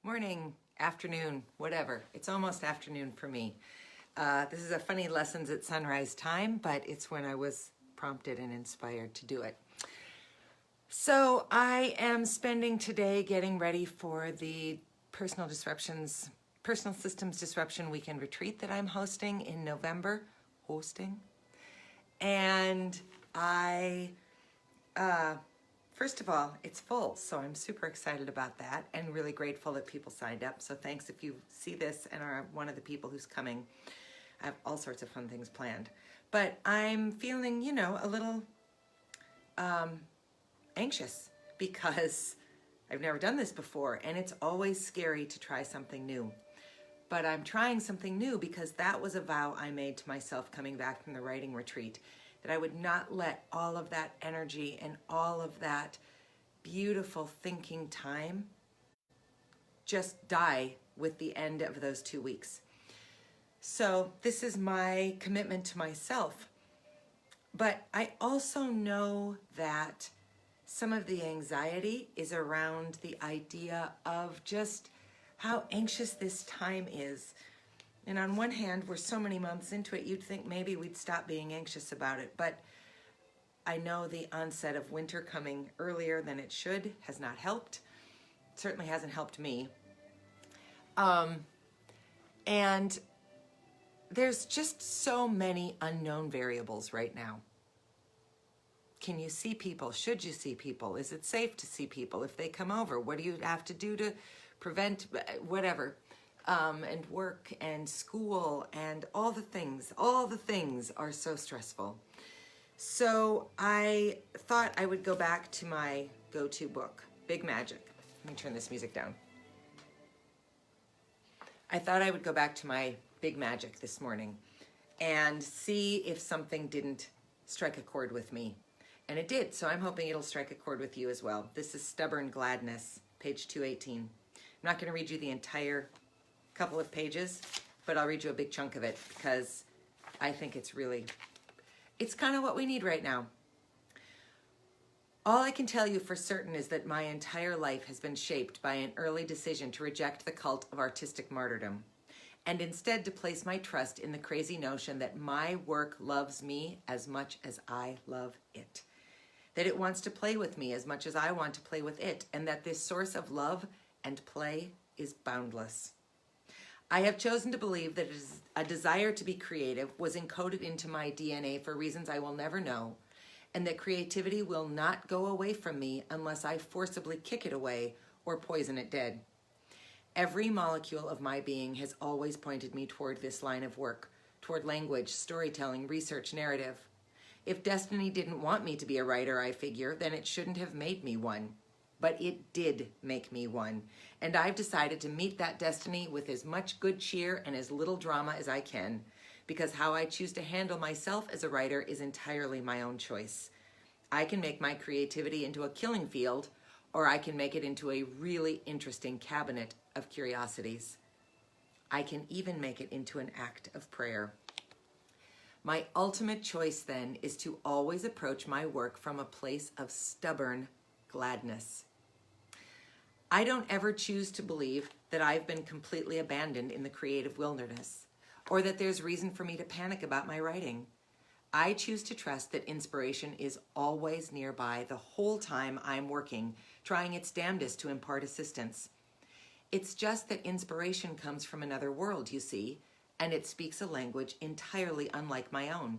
morning, afternoon, whatever. It's almost afternoon for me. This is a funny lessons at sunrise time, but it's when I was prompted and inspired to do it. So I am spending today getting ready for the Personal Systems Disruption Weekend Retreat that I'm hosting in November. And first of all, it's full, so I'm super excited about that and really grateful that people signed up. So thanks if you see this and are one of the people who's coming. I have all sorts of fun things planned. But I'm feeling, a little anxious because I've never done this before, and it's always scary to try something new. But I'm trying something new because that was a vow I made to myself coming back from the writing retreat, that I would not let all of that energy and all of that beautiful thinking time just die with the end of those 2 weeks. So this is my commitment to myself. But I also know that some of the anxiety is around the idea of just how anxious this time is. And on one hand, we're so many months into it, you'd think maybe we'd stop being anxious about it. But I know the onset of winter coming earlier than it should has not helped. It certainly hasn't helped me. And there's just so many unknown variables right now. Can you see people? Should you see people? Is it safe to see people if they come over? What do you have to do to prevent whatever? And work and school and all the things are so stressful. So I thought I would go back to my go-to book, Big Magic. Let me turn this music down. I thought I would go back to my Big Magic this morning and see if something didn't strike a chord with me. And it did, so I'm hoping it'll strike a chord with you as well. This is Stubborn Gladness, page 218. I'm not going to read you the entire couple of pages, but I'll read you a big chunk of it because I think it's kind of what we need right now. All I can tell you for certain is that my entire life has been shaped by an early decision to reject the cult of artistic martyrdom and instead to place my trust in the crazy notion that my work loves me as much as I love it, that it wants to play with me as much as I want to play with it, and that this source of love and play is boundless. I have chosen to believe that a desire to be creative was encoded into my DNA for reasons I will never know, and that creativity will not go away from me unless I forcibly kick it away or poison it dead. Every molecule of my being has always pointed me toward this line of work, toward language, storytelling, research, narrative. If destiny didn't want me to be a writer, I figure, then it shouldn't have made me one. But it did make me one, and I've decided to meet that destiny with as much good cheer and as little drama as I can, because how I choose to handle myself as a writer is entirely my own choice. I can make my creativity into a killing field, or I can make it into a really interesting cabinet of curiosities. I can even make it into an act of prayer. My ultimate choice, then, is to always approach my work from a place of stubborn gladness. I don't ever choose to believe that I've been completely abandoned in the creative wilderness, or that there's reason for me to panic about my writing. I choose to trust that inspiration is always nearby the whole time I'm working, trying its damnedest to impart assistance. It's just that inspiration comes from another world, you see, and it speaks a language entirely unlike my own.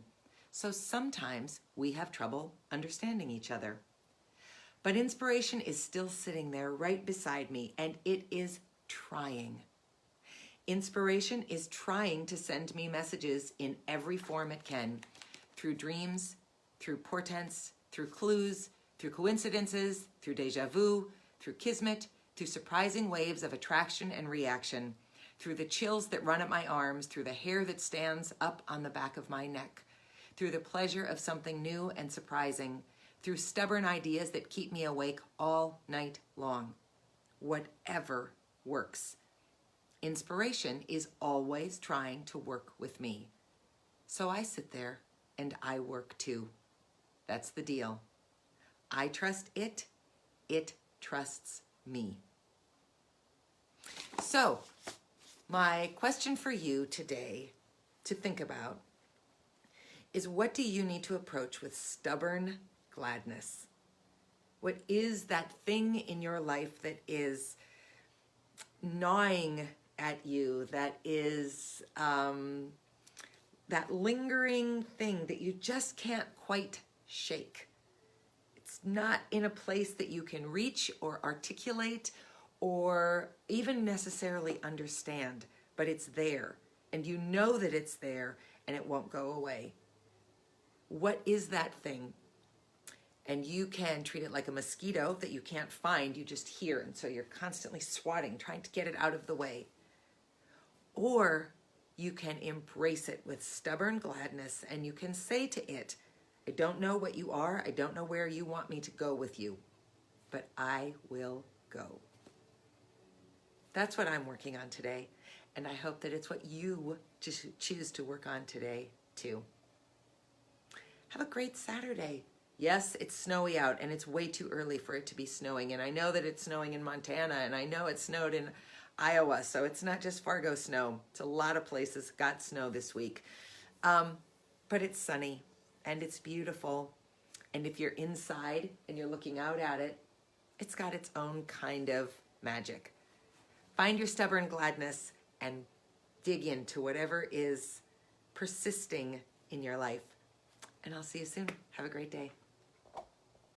So sometimes we have trouble understanding each other. But inspiration is still sitting there right beside me, and it is trying. Inspiration is trying to send me messages in every form it can, through dreams, through portents, through clues, through coincidences, through déjà vu, through kismet, through surprising waves of attraction and reaction, through the chills that run up my arms, through the hair that stands up on the back of my neck, through the pleasure of something new and surprising, through stubborn ideas that keep me awake all night long. Whatever works. Inspiration is always trying to work with me. So I sit there and I work too. That's the deal. I trust it, it trusts me. So, my question for you today to think about is, what do you need to approach with stubborn gladness? What is that thing in your life that is gnawing at you, that is that lingering thing that you just can't quite shake? It's not in a place that you can reach or articulate or even necessarily understand, but it's there, and you know that it's there and it won't go away. What is that thing? And you can treat it like a mosquito that you can't find, you just hear, and so you're constantly swatting, trying to get it out of the way. Or you can embrace it with stubborn gladness, and you can say to it, I don't know what you are, I don't know where you want me to go with you, but I will go. That's what I'm working on today, and I hope that it's what you choose to work on today, too. Have a great Saturday. Yes, it's snowy out, and it's way too early for it to be snowing. And I know that it's snowing in Montana, and I know it snowed in Iowa, so it's not just Fargo snow. It's a lot of places got snow this week. But it's sunny, and it's beautiful. And if you're inside and you're looking out at it, it's got its own kind of magic. Find your stubborn gladness and dig into whatever is persisting in your life. And I'll see you soon. Have a great day.